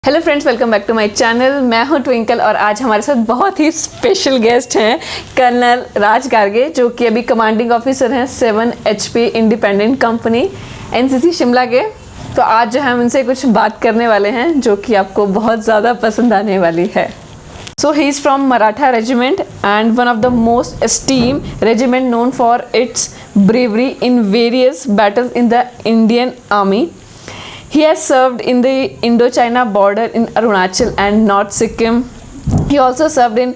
Hello friends, welcome back to my channel. मैं हूं ट्विंकल और आज हमारे साथ बहुत ही स्पेशल गेस्ट हैं कर्नल राज गार्गे, जो कि अभी कमांडिंग ऑफिसर हैं 7 HP independent company NCC Shimla के। तो आज जो है हम उनसे कुछ बात करने वाले हैं जो कि आपको बहुत ज़्यादा पसंद आने वाली है। So he is from Maratha Regiment and one of the most esteemed regiment known for its bravery in various battles in the Indian Army. He has served in the Indo-China border in Arunachal and North Sikkim. He also served in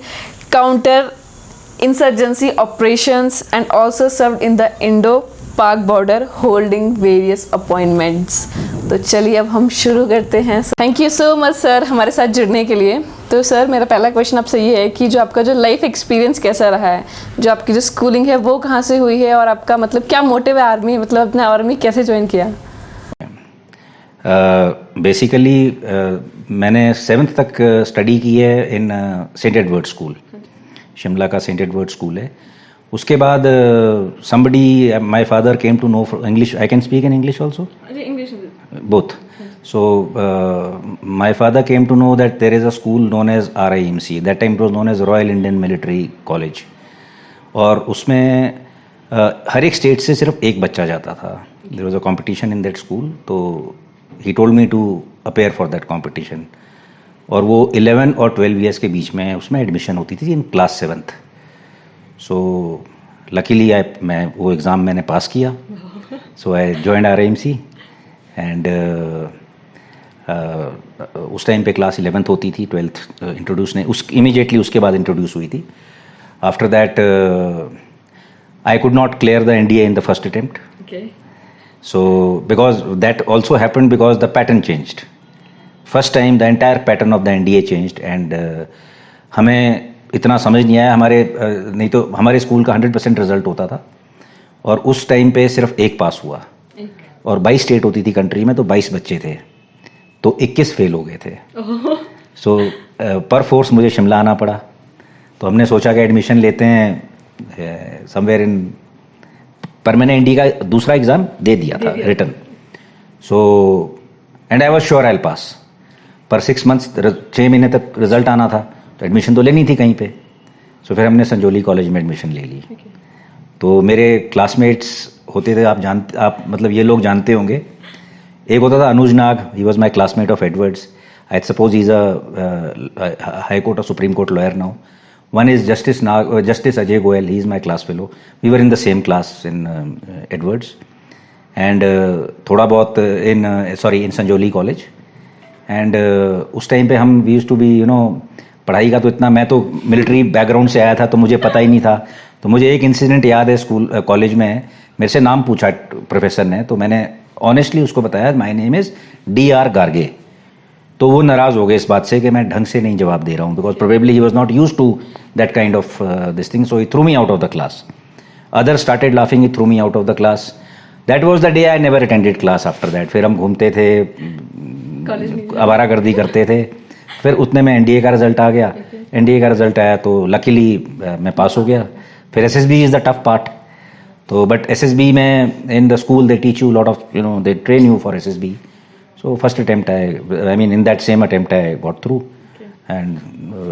counter-insurgency operations and also served in the Indo-Pak border, holding various appointments. तो चलिए अब हम शुरू करते हैं। Thank you so much sir हमारे साथ जुड़ने के लिए। तो सर मेरा पहला क्वेश्चन आपसे ये है कि जो आपका जो लाइफ एक्सपीरियंस कैसा रहा है, जो आपकी जो स्कूलिंग है वो कहाँ से हुई है और आपका मतलब क्या मोटिव है आर्मी, मतलब अपने आर्मी कैसे ज्वाइन किया? बेसिकली मैंने 7th तक स्टडी की है इन सेंट एडवर्ड स्कूल, शिमला का सेंट एडवर्ड स्कूल है। उसके बाद somebody, my father came to know English. I can speak in English also? English. Both. So my father came to know that there is a school known as RIMC. That time it was known as Royal Indian Military College. और उसमें हर एक state से सिर्फ एक बच्चा जाता था। There was a competition in that school. तो he told me to appear for that competition. और वो 11 और 12 years के बीच में उसमें एडमिशन होती थी in class 7th. So luckily मैं वो एग्ज़ाम मैंने पास किया। सो आई जॉइंड RIMC एंड उस टाइम पे क्लास 11th होती थी, 12th इंट्रोड्यूस नहीं, उस इमीडिएटली उसके बाद इंट्रोड्यूस हुई थी। After that I could not clear the NDA in the first attempt. So because that also happened because the pattern changed. First time the entire pattern of the NDA changed and हमें इतना समझ नहीं आया। नहीं तो हमारे school का 100% result होता था और उस टाइम पे सिर्फ एक पास हुआ और 22 स्टेट होती थी कंट्री में, तो 22 बच्चे थे तो 21 फेल हो गए थे। सो पर फोर्स मुझे शिमला आना पड़ा। तो हमने सोचा कि एडमिशन लेते हैं समवेयर इन, पर मैंने NDA का दूसरा एग्ज़ाम दे दिया था written. So and I was sure I will pass, पर 6 months 6 महीने तक रिजल्ट आना था तो एडमिशन तो लेनी थी कहीं पे। सो फिर हमने संजोली कॉलेज में एडमिशन ले ली। तो मेरे क्लासमेट्स होते थे, आप मतलब ये लोग जानते होंगे। एक होता था Anuj Nag, he was my classmate of Edwards. I suppose he is a high court और supreme court lawyer now. One is justice Ajay Goyal, he is my class fellow. We were in the same class in Edwards and थोड़ा बहुत इन Sanjauli college. And उस time पे हम we used to be पढ़ाई का तो इतना, मैं तो मिलिट्री बैकग्राउंड से आया था तो मुझे पता ही नहीं था। तो मुझे एक इंसिडेंट याद है, स्कूल कॉलेज में मेरे से नाम पूछा प्रोफेसर ने, तो मैंने ऑनेस्टली उसको बताया माय नेम इज़ DR गार्गे। तो वो नाराज़ हो गए इस बात से कि मैं ढंग से नहीं जवाब दे रहा हूँ, because probably he was not use to that kind of this thing. So he threw me out of the class. Other started laughing, he threw me out of the class. That was the day I never attended class after that. फिर हम घूमते थे, आवारागर्दी करते थे। फिर उतने में NDA का रिजल्ट आ गया। NDA का रिजल्ट आया तो लकीली मैं पास हो गया। फिर SSB is the tough part. तो बट SSB में in the school they teach you lot of they train you for SSB. So first attempt I mean in that same attempt I got through and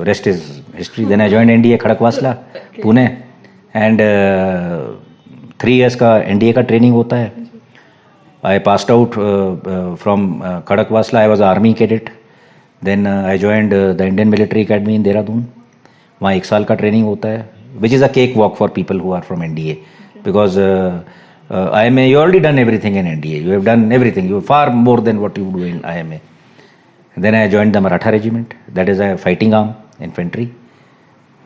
rest is history. Then I joined NDA Khadakwasla Pune and 3 years का NDA का training होता है. I passed out from Khadakwasla. I was army cadet. Then I joined the Indian Military Academy in Dehradun. वहाँ 1 साल का training होता है, which is a cakewalk for people who are from NDA, because IMA you already done everything in NDA. You have done everything. You far more than what you do in IMA. And then I joined the Maratha Regiment. That is a fighting arm infantry.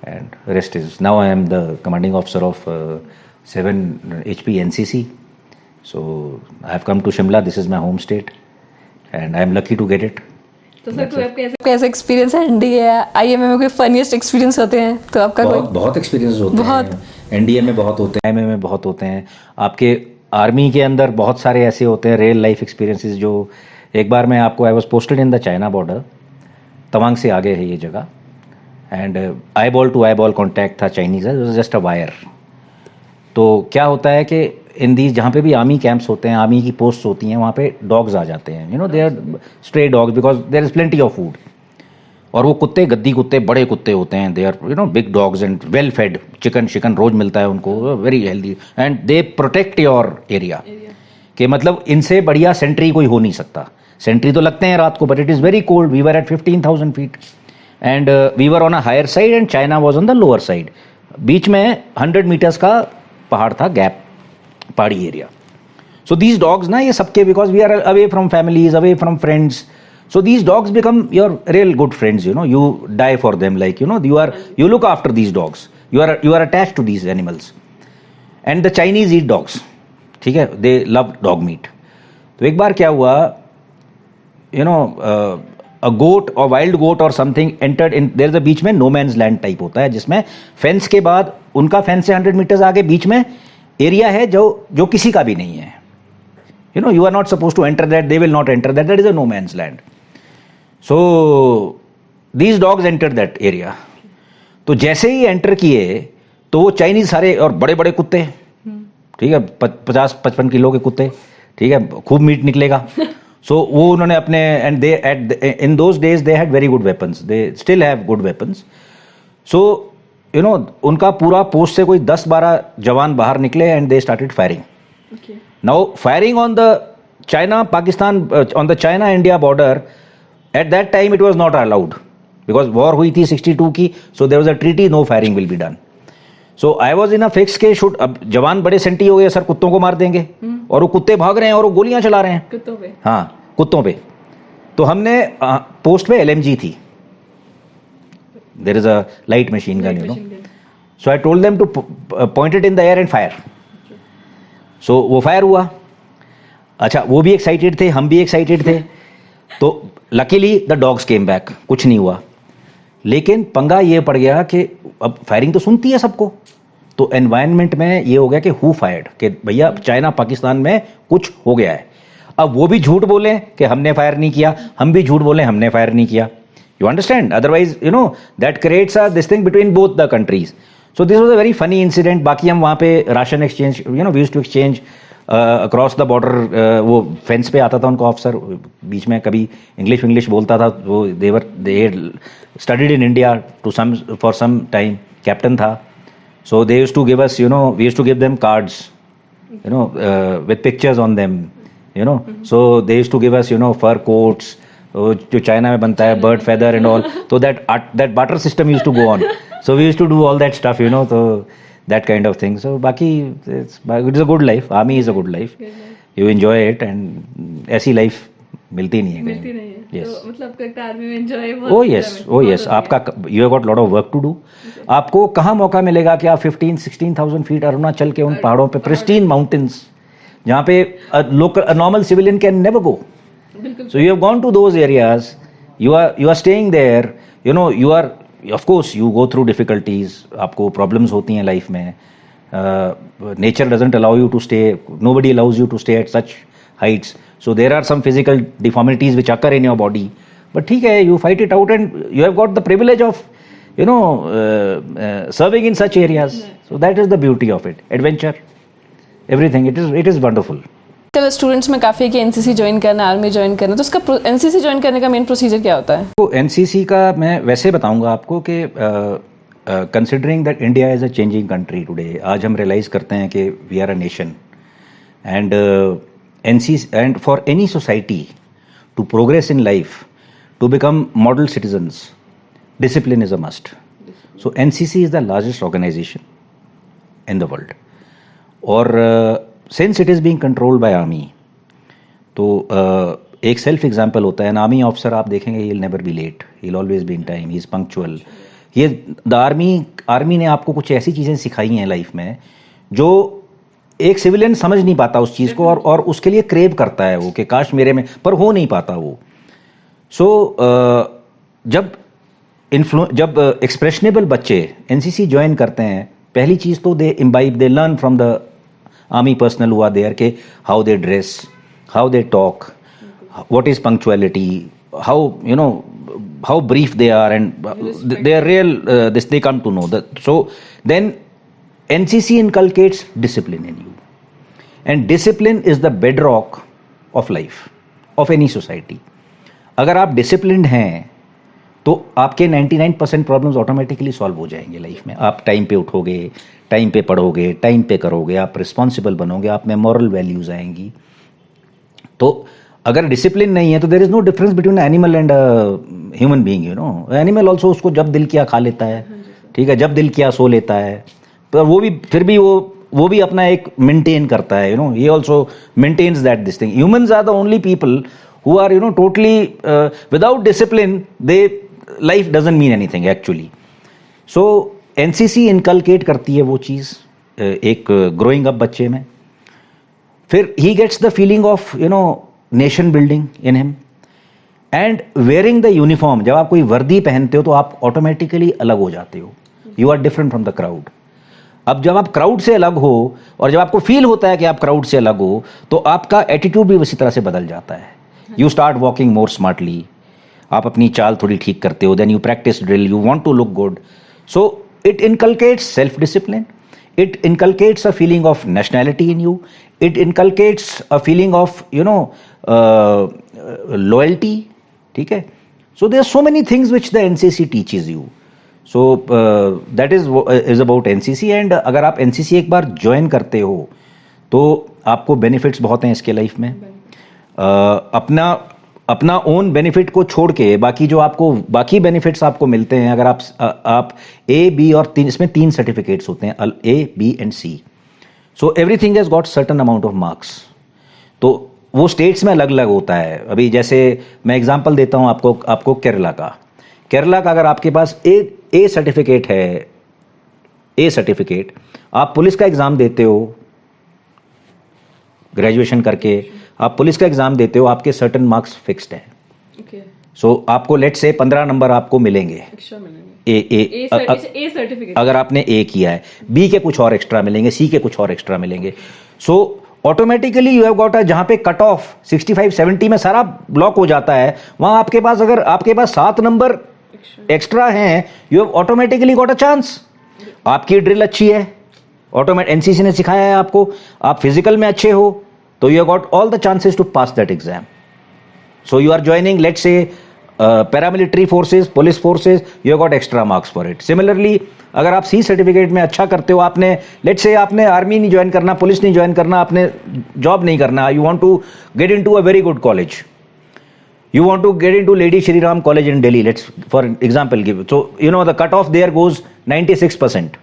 And rest is now I am the commanding officer of 7 HP NCC. So I have come to Shimla. This is my home state, and I am lucky to get it. तो sir आपका कैसा experience है NDA IMA में? कोई funniest experience होते हैं तो आपका? बहुत एक्सपीरियंस होते हैं NDA में, बहुत होते हैं IMA में, बहुत होते हैं। आपके आर्मी के अंदर बहुत सारे ऐसे होते हैं रियल लाइफ एक्सपीरियंसेस जो एक बार मैं आपको, I was posted in the China border, Tawang से आगे है ये जगह, and eyeball to eyeball contact था चाइनीज़, जस्ट अ वायर। तो क्या होता है कि इन दीज जहाँ पे भी आर्मी कैंप्स होते हैं, आर्मी की पोस्ट होती हैं, वहाँ पे डॉग्स आ जाते हैं, you know, they are stray dogs because there is plenty of food. और वो कुत्ते गद्दी कुत्ते बड़े कुत्ते होते हैं, they are you know big dogs and well fed, chicken रोज मिलता है उनको, very healthy, and they protect your area. कि मतलब इनसे बढ़िया सेंट्री कोई हो नहीं सकता. सेंट्री तो लगते हैं रात को, but it is very cold. We were at 15,000 feet and we were on a higher side and China was on the lower side. बीच में 100 meters का पहाड़ था, गैप, पहाड़ी एरिया. सो दीज डॉग्स ना, ये सबके, because we are away from families, away from friends, so these dogs become your real good friends, you know, you die for them, like, you know, you look after these dogs, you are attached to these animals. And the Chinese eat dogs, ठीक है, they love dog meat. तो एक बार क्या हुआ, you know, a goat or wild goat or something entered in, there is a बीच में no man's land type होता है, जिसमें फेंस के बाद, उनका फेंस से 100 meters आगे बीच में एरिया है जो किसी का भी नहीं है. You know, you are not supposed to enter that, they will not enter that, that is a no man's land. So these dogs entered that area. तो जैसे ही एंटर किए तो वो चाइनीज सारे और बड़े बड़े कुत्ते, ठीक है, 50-55 किलो के कुत्ते, ठीक है, खूब मीट निकलेगा. सो वो उन्होंने अपने, and they at in those days they had very good weapons, they still have good weapons. So you know, उनका पूरा पोस्ट से कोई 10-12 जवान बाहर निकले and they started firing. Now firing on the China Pakistan, on the China India border. At that time it was not allowed because war हुई थी 62 की, so there was a treaty, no firing will be done. So I was in a fix के should, अब जवान बड़े senti हो गए, sir कुत्तों को मार देंगे, और वो कुत्ते भाग रहे हैं और वो गोलियां चला रहे हैं कुत्तों पे. हाँ, कुत्तों पे. तो हमने पोस्ट पे LMG थी, there is a light machine gun, you know. So I told them to point it in the air and fire. So वो फायर हुआ. अच्छा, वो भी एक्साइटेड थे, हम भी एक्साइटेड थे. तो luckily the dogs came back, कुछ नहीं हुआ. लेकिन पंगा ये पड़ गया कि अब फायरिंग तो सुनती है सबको, तो एनवायरनमेंट में ये हो गया कि हु फायर्ड, कि भैया चाइना पाकिस्तान में कुछ हो गया है. अब वो भी झूठ बोलें कि हमने फायर नहीं किया, हम भी झूठ बोलें हमने फायर नहीं किया. You understand? Otherwise you know that creates a this thing between both the countries. So this was a very funny incident. बाकी हम वहाँ पे ration exchange, you know, we used to exchange across the border. वो fence पे आता था उनका officer, बीच में कभी इंग्लिश बोलता था. वो they studied in India to some for some time, captain था. So they used to give us, you know, we used to give them cards, you know, with pictures on them, you know. So they used to give us, you know, fur coats, जो China में बनता है, bird feather and all. तो that barter system used to go on. So we used to do all that stuff, you know. तो that kind of thing. So बाकी it is a good life. Army is a good life. You enjoy it, and ऐसी life मिलती नहीं है. मिलती नहीं है. yes. तो मतलब करता आर्मी में enjoy. Oh yes. आपका you have got lot of work to do. आपको कहाँ मौका मिलेगा कि आप 15,000-16,000 feet अरुणाचल के उन पहाड़ों पे, pristine mountains, जहाँ पे a normal civilian can never go. So you have gone to those areas. You are staying there. You know, you are, of course you go through difficulties, आपको problems होती हैं life में. Nature doesn't allow you to stay, nobody allows you to stay at such heights, so there are some physical deformities which occur in your body, but ठीक है, you fight it out and you have got the privilege of, you know, serving in such areas. So that is the beauty of it, adventure, everything. It is wonderful. चलो, students में काफ़ी है कि NCC join करना, army join करना, तो उसका NCC join करने का मेन प्रोसीजर क्या होता है? तो एनसीसी का मैं वैसे बताऊंगा आपको कि considering that India is a changing country today, आज हम रियलाइज़ करते हैं कि we are a nation, and NCC, and for any society to progress in life, to become model citizens, discipline is a must. So NCC is the largest organisation in the world, और since it is being controlled by army, तो एक self example होता है. An army officer आप देखेंगे, he will never be late, he will always be in time, he is punctual. ये the army ने आपको कुछ ऐसी चीज़ें सिखाई हैं लाइफ में जो एक सिविलियन समझ नहीं पाता उस चीज़ को, और उसके लिए क्रेव करता है वो कि काश मेरे में, पर हो नहीं पाता वो. सो जब एक्सप्रेशनेबल बच्चे एनसीसी ज्वाइन करते हैं, पहली चीज़ तो they learn from the army personnel who are there, ke how they dress, how they talk, what is punctuality, how, you know, how brief they are, and they are real, this they come to know that. So then NCC inculcates discipline in you. And discipline is the bedrock of life of any society. अगर आप disciplined हैं तो आपके 99% problems automatically solve हो जाएंगे life में. आप time पे उठोगे, टाइम पे पढ़ोगे, टाइम पे करोगे, आप रिस्पॉन्सिबल बनोगे, आप में मॉरल वैल्यूज आएंगी. तो अगर डिसिप्लिन नहीं है तो there is no difference between animal and human being. You know, animal also उसको जब दिल किया खा लेता है, ठीक है, जब दिल किया सो लेता है. पर वो भी फिर भी वो भी अपना एक मेंटेन करता है. You know, he also maintains that this thing. Humans are the only people who are, you know, totally without discipline, life doesn't mean anything actually. So NCC inculcate करती है वो चीज़ एक growing up बच्चे में. फिर he gets the feeling of, you know, nation building in him. And wearing the uniform, जब आप कोई वर्दी पहनते हो तो आप ऑटोमेटिकली अलग हो जाते हो. You are different from the crowd. अब जब आप क्राउड से अलग हो और जब आपको फील होता है कि आप क्राउड से अलग हो तो आपका एटीट्यूड भी उसी तरह से बदल जाता है. You start walking more smartly, आप अपनी चाल थोड़ी ठीक करते हो, then you practice drill, you want to look good. So it inculcates self discipline, it inculcates a feeling of nationality in you, it inculcates a feeling of, you know, loyalty. ठीक है. So there are so many things which the NCC teaches you. So that is about NCC. And अगर आप NCC एक बार join करते हो तो आपको benefits बहुत हैं इसके लाइफ में. अपना ओन बेनिफिट को छोड़ के बाकी जो आपको बाकी बेनिफिट्स आपको मिलते हैं, अगर आप ए बी और इसमें 3 सर्टिफिकेट्स होते हैं, A B and C. So everything has got certain amount of marks. तो वो स्टेट्स में अलग अलग होता है. अभी जैसे मैं एग्जांपल देता हूं आपको केरला का अगर आपके पास ए सर्टिफिकेट है, ए सर्टिफिकेट, आप पुलिस का एग्जाम देते हो, ग्रेजुएशन करके आप पुलिस का एग्जाम देते हो, आपके सर्टन मार्क्स फिक्स्ड हैं. सो आपको लेट से 15 नंबर आपको मिलेंगे ए सर्टिफिकेट अगर आपने ए किया है, बी के कुछ और एक्स्ट्रा मिलेंगे, सी के कुछ और एक्स्ट्रा मिलेंगे. So automatically you have got a, जहां पे कट ऑफ 65-70 में सारा ब्लॉक हो जाता है, वहां आपके पास अगर आपके पास 7 नंबर एक्स्ट्रा हैं, you have automatically got a chance. आपकी ड्रिल अच्छी है, एनसीसी ने सिखाया है आपको, आप फिजिकल में अच्छे हो, तो you have got all the chances to pass that exam. So you are joining let's say paramilitary forces, police forces, you have got extra marks for it. Similarly अगर आप सी सर्टिफिकेट में अच्छा करते हो, आपने लेट्स से आपने army नहीं join करना, पुलिस नहीं ज्वाइन करना, आपने जॉब नहीं करना, you want to get into a very good college, you want to get into Lady Shri Ram College in Delhi, let's for example give. So you know the cut off there goes 96%,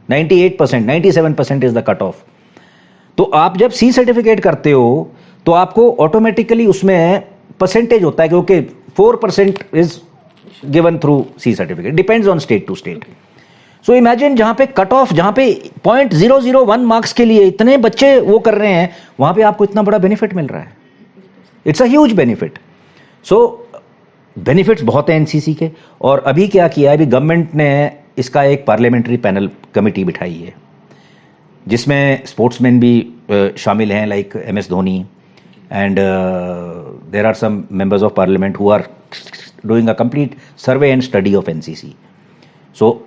98%, 97% is the cut off. तो आप जब C certificate करते हो तो आपको automatically उसमें percentage होता है कि okay 4% is given through C certificate, depends on state to state. So imagine जहां पे कट ऑफ, जहां पे 0.001 मार्क्स के लिए इतने बच्चे वो कर रहे हैं, वहां पे आपको इतना बड़ा बेनिफिट मिल रहा है. It's a huge benefit. So benefits बहुत हैं एनसीसी के. और अभी क्या किया है, अभी गवर्नमेंट ने इसका एक पार्लियामेंट्री पैनल कमेटी बिठाई है जिसमें स्पोर्ट्समैन भी शामिल हैं, like MS Dhoni, and there are some members of parliament who are doing a complete survey and study of NCC. So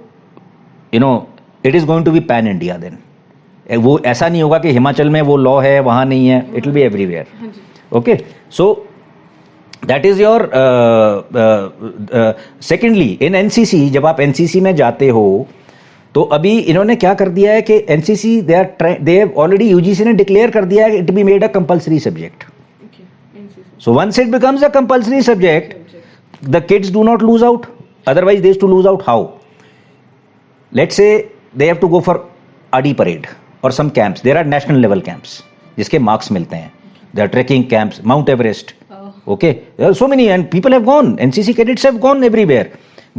you know it is going to be pan India. Then वो ऐसा नहीं होगा कि हिमाचल में वो लॉ है वहाँ नहीं है, it will be everywhere. Okay. So that is your. Secondly in NCC, जब आप एनसीसी में जाते हो तो अभी इन्होंने क्या कर दिया है कि NCC they have already, UGC ने डिक्लेयर कर दिया है it be made a compulsory subject. So once it becomes a compulsory subject, the kids do not lose out, otherwise they used to lose out. How? Let's say they have to go for RD parade और some camps, there are national level camps जिसके marks मिलते हैं, देयर आर trekking camps, Mount Everest. Okay, there are so many, and people have gone. NCC cadets have gone everywhere.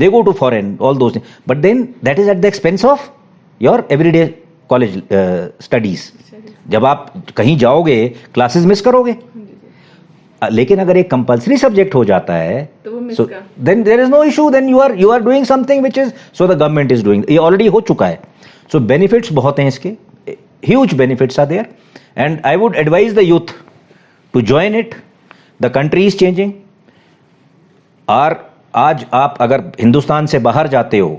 They go to foreign, all those things. But then that is at the expense of your everyday college studies. जब आप कहीं जाओगे classes miss करोगे. लेकिन अगर एक compulsory subject हो जाता है तो then there is no issue. Then you are doing something which is, so the government is doing. ये already हो चुका है. So benefits बहुत हैं इसके. Huge benefits are there, and I would advise the youth to join it. The country is changing. और आज आप अगर हिंदुस्तान से बाहर जाते हो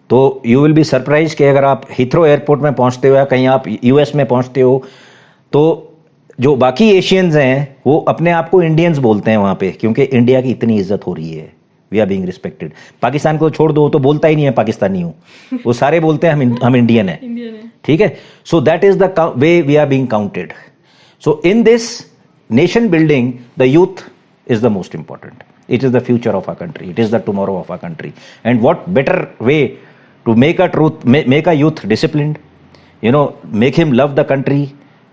तो यू विल बी सरप्राइज कि अगर आप हीथ्रो एयरपोर्ट में पहुंचते हो या कहीं आप यूएस में पहुंचते हो, तो जो बाकी एशियंस हैं वो अपने आप को इंडियंस बोलते हैं वहाँ पे, क्योंकि इंडिया की इतनी इज्जत हो रही है, we are being respected. Pakistan को छोड़ दो, तो बोलता ही नहीं है पाकिस्तानी हूँ, वो सारे बोलते हैं हम इंडियन हैं, ठीक है। So that is the way we are being counted. So in this nation building the youth is the most important. It is the future of our country. It is the tomorrow of our country. And what better way to make a youth disciplined, make him love the country,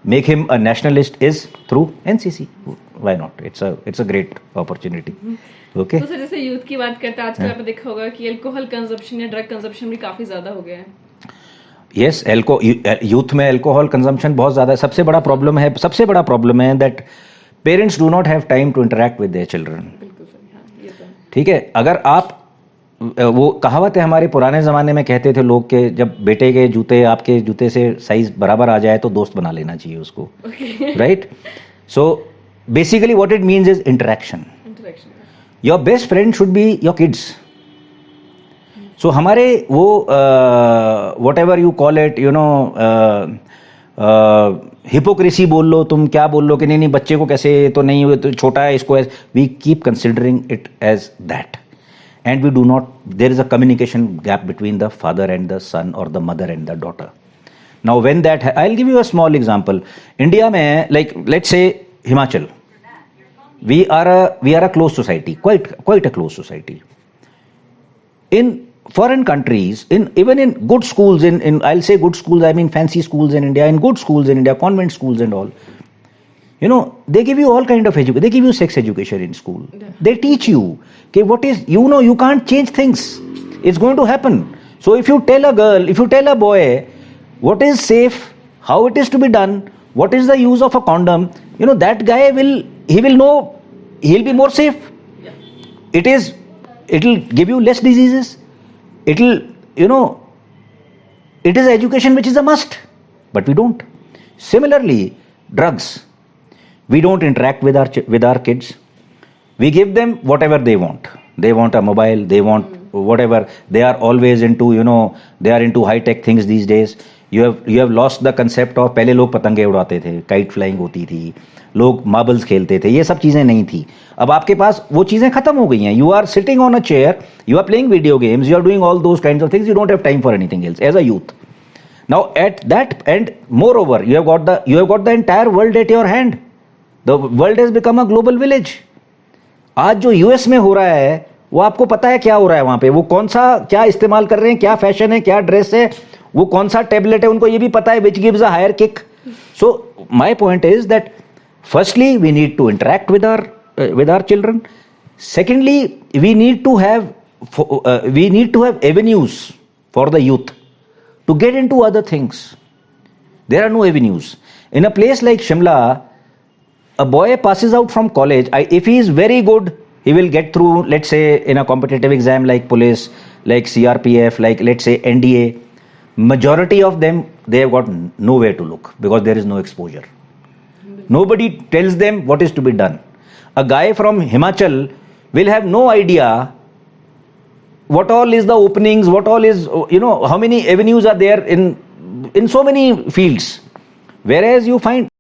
make him a nationalist is through NCC. Why not? It's a great opportunity. Okay. तो sir जैसे youth की बात करते हैं, आजकल आपने देखा होगा कि अल्कोहल कंजप्शन या ड्रग कंजप्शन भी काफी ज्यादा हो गया है। Yes, यूथ में अल्कोहल कंजम्पशन बहुत ज्यादा है। सबसे बड़ा प्रॉब्लम है that parents do not have time to interact with their children. ठीक है, अगर आप, वो कहावत है हमारे पुराने ज़माने में, कहते थे लोग के जब बेटे के जूते आपके जूते से साइज बराबर आ जाए तो दोस्त बना लेना चाहिए उसको, right. So basically what it means is interaction. Your best friend should be your kids. So हमारे वो whatever you call it, hypocrisy बोल लो, तुम क्या बोल लो कि नहीं बच्चे को कैसे, तो नहीं हुए तो छोटा है, इसको we keep considering it as that, and we do not, there is a communication gap between the father and the son और the mother and the daughter. Now when that, I will give you a small example. India में, like let's say Himachal, we are a close society, quite a close society. In foreign countries, even in good schools, in I'll say good schools, I mean fancy schools in India, in good schools in India, convent schools and all, they give you all kind of education. They give you sex education in school. Yeah. They teach you, okay, what is, you can't change things. It's going to happen. So if you tell a girl, if you tell a boy what is safe, how it is to be done, what is the use of a condom, that guy will know, he'll be more safe. Yeah. It'll give you less diseases. It'll, it is education which is a must, but we don't. Similarly, drugs. We don't interact with our kids. We give them whatever they want. They want a mobile, they want whatever. They are always into, they are into high-tech things these days. You have lost the concept of, पहले लोग पतंगे उड़ाते थे, kite flying होती थी, लोग marbles खेलते थे, ये सब चीज़ें नहीं थी। अब आपके पास वो चीज़ें खत्म हो गई हैं। You are sitting on a chair, you are playing video games, you are doing all those kinds of things, you don't have time for anything else as a youth. Now at that end moreover you have got the entire world at your hand. The world has become a global village. आज जो US में हो रहा है, वो आपको पता है क्या हो रहा है वहां पे, वो कौन सा क्या इस्तेमाल कर रहे हैं, क्या फैशन है, क्या ड्रेस है, वो कौन सा टेबलेट है, उनको ये भी पता है, which gives a higher kick. So my point is that firstly we need to interact with our children. Secondly, we need to have avenues for the youth to get into other things. There are no avenues in a place like Shimla. A boy passes out from college, if he is very good, he will get through, let's say in a competitive exam like police, like CRPF, like let's say NDA. Majority of them, they have got nowhere to look because there is no exposure. Nobody tells them what is to be done. A guy from Himachal will have no idea what all is the openings, what all is, how many avenues are there in so many fields. Whereas you find